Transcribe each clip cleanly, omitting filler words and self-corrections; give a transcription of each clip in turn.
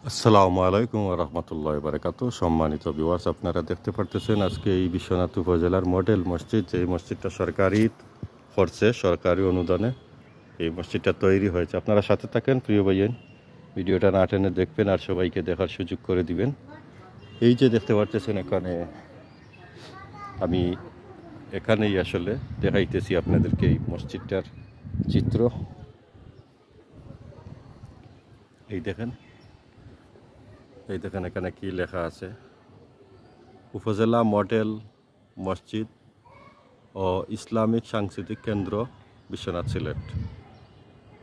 আসসালামু আলাইকুম রহমতুল্লাহ বারকাত। সম্মানিত ভিউয়ার্স, আপনারা দেখতে পারতেছেন আজকে এই বিশ্বনাথ উপজেলার মডেল মসজিদ, যে মসজিদটা সরকারি করছে, সরকারি অনুদানে এই মসজিদটা তৈরি হয়েছে। আপনারা সাথে থাকেন প্রিয় ভাইয়েন, ভিডিওটা না টেনে দেখবেন আর সবাইকে দেখার সুযোগ করে দিবেন। এই যে দেখতে পারতেছেন এখানে আমি এখানেই আসলে দেখাইতেছি আপনাদেরকে এই মসজিদটার চিত্র। এই দেখেন এখানে কি লেখা আছে, উপজেলা মডেল মসজিদ ও ইসলামিক সাংস্কৃতিক কেন্দ্র বিশ্বনাথ সিলেট।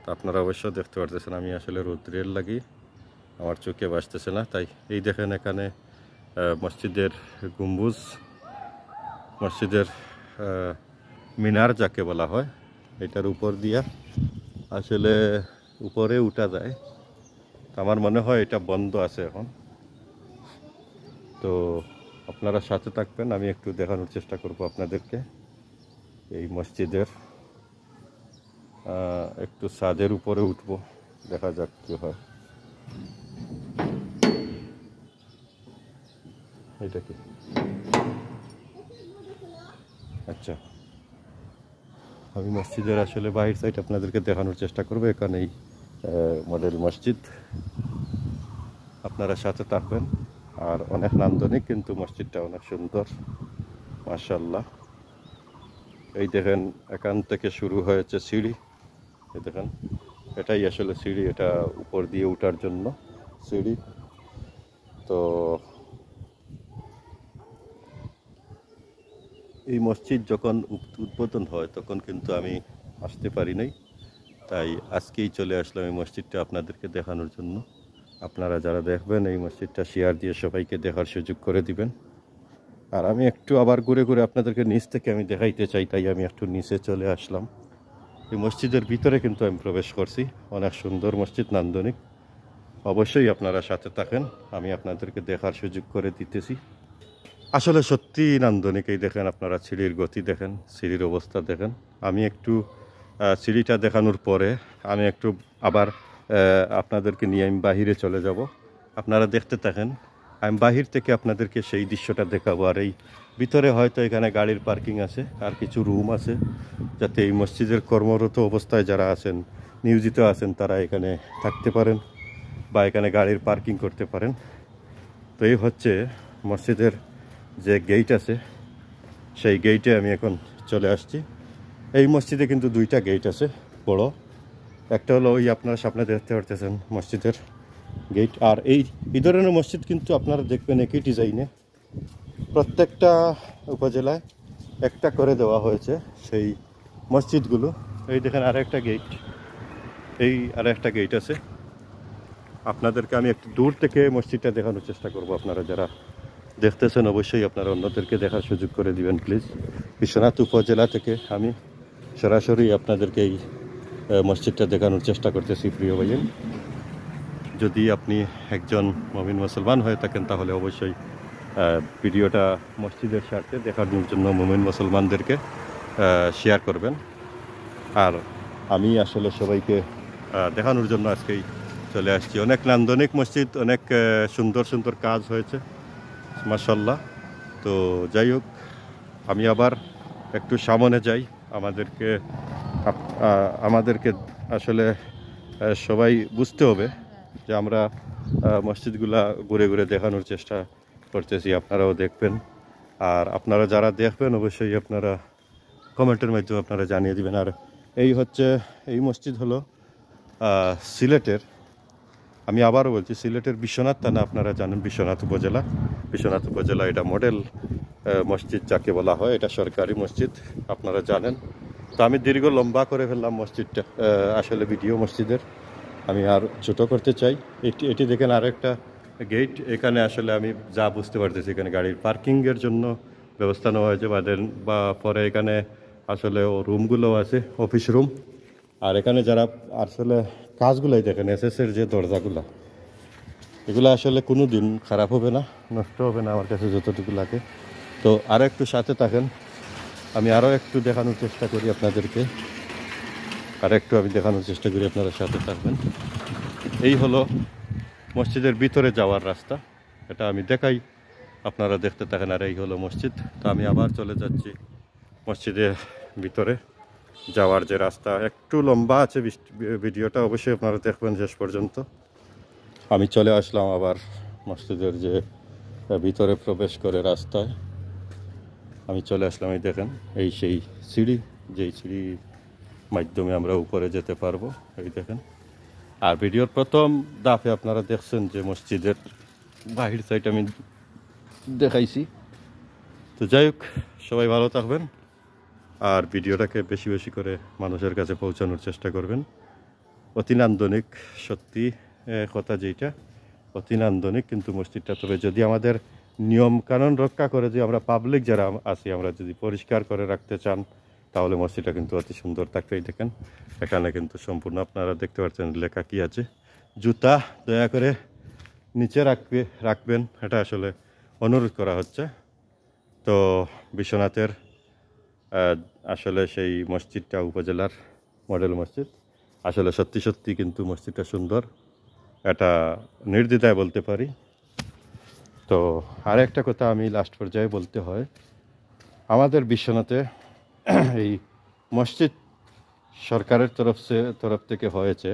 তা আপনারা অবশ্য দেখতে পারতেছেন আমি আসলে রৌদ্রের লাগি আমার চোখে বাসতেছে না, তাই এই দেখেন এখানে মসজিদের গম্বুজ, মসজিদের মিনার যাকে বলা হয়, এটার উপর দিয়া আসলে উপরে উঠা যায়। আমার মনে হয় এটা বন্ধ আছে এখন। তো আপনারা সাথে থাকবেন, আমি একটু দেখানোর চেষ্টা করব আপনাদেরকে এই মসজিদের। একটু ছাদের উপরে উঠব, দেখা যাক কি হয়। এটা কি? আচ্ছা, আমি মসজিদের আসলে বাহির সাইড আপনাদেরকে দেখানোর চেষ্টা করব। এখানেই মডেল মসজিদ, আপনারা সাথে থাকবেন। আর অনেক নান্দনিক, কিন্তু মসজিদটা অনেক সুন্দর মাশাআল্লাহ। এই দেখেন এখান থেকে শুরু হয়েছে সিঁড়ি, এই দেখেন এটাই আসলে সিঁড়ি, এটা উপর দিয়ে ওঠার জন্য সিঁড়ি। তো এই মসজিদ যখন উদ্বোধন হয় তখন কিন্তু আমি আসতে পারি নাই, তাই আজকেই চলে আসলাম এই মসজিদটা আপনাদেরকে দেখানোর জন্য। আপনারা যারা দেখবেন এই মসজিদটা শেয়ার দিয়ে সবাইকে দেখার সুযোগ করে দিবেন। আর আমি একটু আবার ঘুরে ঘুরে আপনাদেরকে নিচ থেকে আমি দেখাইতে চাই, তাই আমি একটু নিচে চলে আসলাম। এই মসজিদের ভিতরে কিন্তু আমি প্রবেশ করছি, অনেক সুন্দর মসজিদ, নান্দনিক। অবশ্যই আপনারা সাথে থাকেন, আমি আপনাদেরকে দেখার সুযোগ করে দিতেছি। আসলে সত্যি নান্দনিক। এই দেখেন আপনারা সিঁড়ির গতি দেখেন, সিঁড়ির অবস্থা দেখেন। আমি একটু সিঁড়িটা দেখানোর পরে আমি একটু আবার আপনাদেরকে নিয়ে আমি বাহিরে চলে যাব। আপনারা দেখতে থাকেন, আমি বাহির থেকে আপনাদেরকে সেই দৃশ্যটা দেখাবো। আর এই ভিতরে হয়তো এখানে গাড়ির পার্কিং আছে আর কিছু রুম আছে, যাতে এই মসজিদের কর্মরত অবস্থায় যারা আছেন, নিয়োজিত আছেন, তারা এখানে থাকতে পারেন বা এখানে গাড়ির পার্কিং করতে পারেন। তো এই হচ্ছে মসজিদের যে গেট আছে, সেই গেটে আমি এখন চলে আসছি। এই মসজিদে কিন্তু দুইটা গেট আছে বড়, একটা হলো ওই আপনারা সামনে দেখতে পারতেছেন মসজিদের গেট। আর এই ধরনের মসজিদ কিন্তু আপনারা দেখবেন একই ডিজাইনে প্রত্যেকটা উপজেলায় একটা করে দেওয়া হয়েছে সেই মসজিদগুলো। এই দেখেন আর একটা গেট, এই আর একটা গেট আছে। আপনাদেরকে আমি একটু দূর থেকে মসজিদটা দেখানোর চেষ্টা করব। আপনারা যারা দেখতেছেন অবশ্যই আপনারা অন্যদেরকে দেখার সুযোগ করে দিবেন প্লিজ। বিশ্বনাথ উপজেলা থেকে আমি সরাসরি আপনাদেরকে এই মসজিদটা দেখানোর চেষ্টা করতেছি প্রিয় ভাইয়েন। যদি আপনি একজন মুমিন মুসলমান হয়ে থাকেন তাহলে অবশ্যই ভিডিওটা মসজিদের স্বার্থে দেখানোর জন্য মুমিন মুসলমানদেরকে শেয়ার করবেন। আর আমি আসলে সবাইকে দেখানোর জন্য আজকেই চলে আসছি। অনেক নান্দনিক মসজিদ, অনেক সুন্দর সুন্দর কাজ হয়েছে মাশাআল্লাহ। তো যাই হোক, আমি আবার একটু সামনে যাই। আমাদেরকে আসলে সবাই বুঝতে হবে যে আমরা মসজিদগুলা ঘুরে ঘুরে দেখানোর চেষ্টা করতেছি, আপনারাও দেখবেন। আর আপনারা যারা দেখবেন অবশ্যই আপনারা কমেন্টের মাধ্যমে আপনারা জানিয়ে দিবেন। আর এই মসজিদ হলো সিলেটের, আমি আবারও বলছি, সিলেটের বিশ্বনাথ থানা, আপনারা জানেন বিশ্বনাথ উপজেলা এটা মডেল মসজিদ যাকে বলা হয়, এটা সরকারি মসজিদ, আপনারা জানেন। তো আমি লম্বা করে ফেললাম মসজিদটা, আসলে ভিডিও মসজিদের আমি আর ছোট করতে চাই। এটি দেখেন আরেকটা গেট। এখানে আসলে আমি যা বুঝতে পারতেছি এখানে গাড়ির পার্কিংয়ের জন্য ব্যবস্থা নেওয়া হয়েছে, বা পরে এখানে আসলে রুমগুলো আছে, অফিস রুম। আর এখানে যারা আসলে কাজগুলাই দেখেন, এসএসের যে দরজাগুলা, এগুলো আসলে কোনো দিন খারাপ হবে না, নষ্ট হবে না আমার কাছে যতটুকু লাগে। তো আরও একটু সাথে থাকেন, আমি আরও একটু দেখানোর চেষ্টা করি আপনাদেরকে, আপনারা সাথে থাকবেন। এই হলো মসজিদের ভিতরে যাওয়ার রাস্তা, এটা আমি দেখাই, আপনারা দেখতে থাকেন। আর এই হলো মসজিদ। তো আমি আবার চলে যাচ্ছি মসজিদের ভিতরে যাওয়ার যে রাস্তা, একটু লম্বা আছে, ভিডিওটা অবশ্যই আপনারা দেখবেন শেষ পর্যন্ত। আমি চলে আসলাম আবার মসজিদের যে ভিতরে প্রবেশ করে রাস্তায় আমি চলে আসলাম। এই দেখেন, এই সেই সিঁড়ি, যেই সিঁড়ির মাধ্যমে আমরা উপরে যেতে পারবো। এই দেখেন। আর ভিডিওর প্রথম ধাপে আপনারা দেখছেন যে মসজিদের বাহির সাইড আমি দেখাইছি। তো যাই হোক, সবাই ভালো থাকবেন আর ভিডিওটাকে বেশি বেশি করে মানুষের কাছে পৌঁছানোর চেষ্টা করবেন। অতি নান্দনিক, সত্যি কথা যেটা অতি নান্দনিক, কিন্তু মসজিদটা, তবে যদি আমাদের নিয়ম কানুন রক্ষা করে, যে আমরা পাবলিক যারা আছি, আমরা যদি পরিষ্কার করে রাখতে চান, তাহলে মসজিদটা কিন্তু অতি সুন্দর থাকবেই। দেখেন এখানে কিন্তু সম্পূর্ণ আপনারা দেখতে পাচ্ছেন লেখা কি আছে, জুতা দয়া করে নিচে রাখবেন, এটা আসলে অনুরোধ করা হচ্ছে। তো বিশ্বনাথের আসলে সেই মসজিদটা উপজেলার মডেল মসজিদ, আসলে সত্যি সত্যি কিন্তু মসজিদটা সুন্দর, এটা নির্দ্বিধায় বলতে পারি। তো আর একটা কথা আমি লাস্ট পর্যায়ে বলতে হয়, আমাদের বিশ্বনাথে এই মসজিদ সরকারের তরফ থেকে হয়েছে,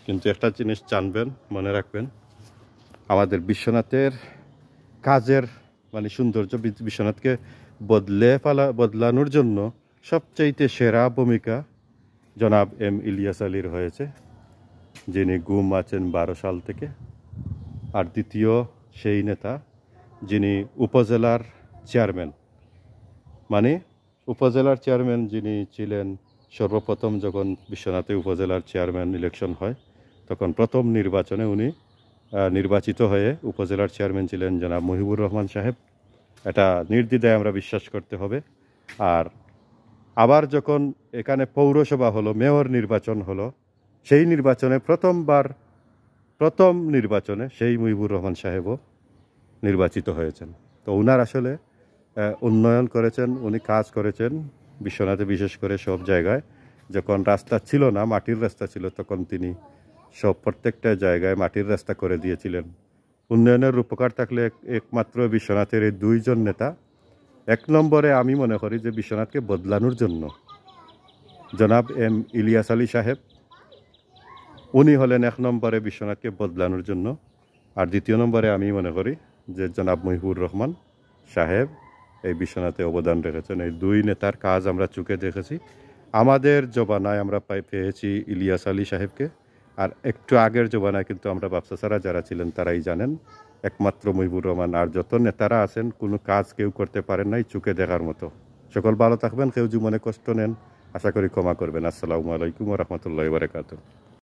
কিন্তু একটা জিনিস জানবেন, মনে রাখবেন, আমাদের কাজের মানে সৌন্দর্য, বিশ্বনাথকে বদলানোর জন্য সবচাইতে সেরা ভূমিকা জনাব এম ইলিয়াস আলীর হয়েছে, যিনি গুম আছেন 12 সাল থেকে। আর দ্বিতীয় সেই নেতা যিনি উপজেলার চেয়ারম্যান, মানে উপজেলার চেয়ারম্যান যিনি ছিলেন সর্বপ্রথম যখন বিশ্বনাথে উপজেলার চেয়ারম্যান ইলেকশন হয়, তখন প্রথম নির্বাচনে উনি নির্বাচিত হয়ে উপজেলার চেয়ারম্যান ছিলেন জনাব মুহিবুর রহমান সাহেব। এটা নির্দ্বিধায় আমরা বিশ্বাস করতে হবে। আর আবার যখন এখানে পৌরসভা হলো, মেয়র নির্বাচন হলো, সেই নির্বাচনে প্রথম নির্বাচনে সেই মুহিবুর রহমান সাহেবও নির্বাচিত হয়েছেন। তো উনার আসলে উন্নয়ন করেছেন, উনি কাজ করেছেন বিশ্বনাথে, বিশেষ করে সব জায়গায়। যখন রাস্তা ছিল না, মাটির রাস্তা ছিল, তখন তিনি প্রত্যেকটা জায়গায় মাটির রাস্তা করে দিয়েছিলেন। উন্নয়নের রূপকার থাকলে একমাত্র বিশ্বনাথের এই দুইজন নেতা। এক নম্বরে আমি মনে করি যে বিশ্বনাথকে বদলানোর জন্য জনাব এম ইলিয়াস আলী সাহেব, উনি হলেন এক নম্বরে বিশ্বনাথকে বদলানোর জন্য। আর দ্বিতীয় নম্বরে আমি মনে করি যে জনাব মুহিবুর রহমান সাহেব এই বিশ্বনাথে অবদান রেখেছেন। এই দুই নেতার কাজ আমরা চোখে দেখেছি। আমাদের জবানায় আমরা পেয়েছি ইলিয়াস আলী সাহেবকে, আর একটু আগের জবানায় কিন্তু আমরা বাপসাসারা যারা ছিলেন তারাই জানেন, একমাত্র মুহিবুর রহমান। আর যত নেতারা আছেন কোনো কাজ কেউ করতে পারেন নাই চোখে দেখার মতো। সকল ভালো থাকবেন, কেউ জীবনে কষ্ট নেন আশা করি ক্ষমা করবেন। আসসালামু আলাইকুম ওয়া রাহমাতুল্লাহি ওয়া বারাকাতুহু।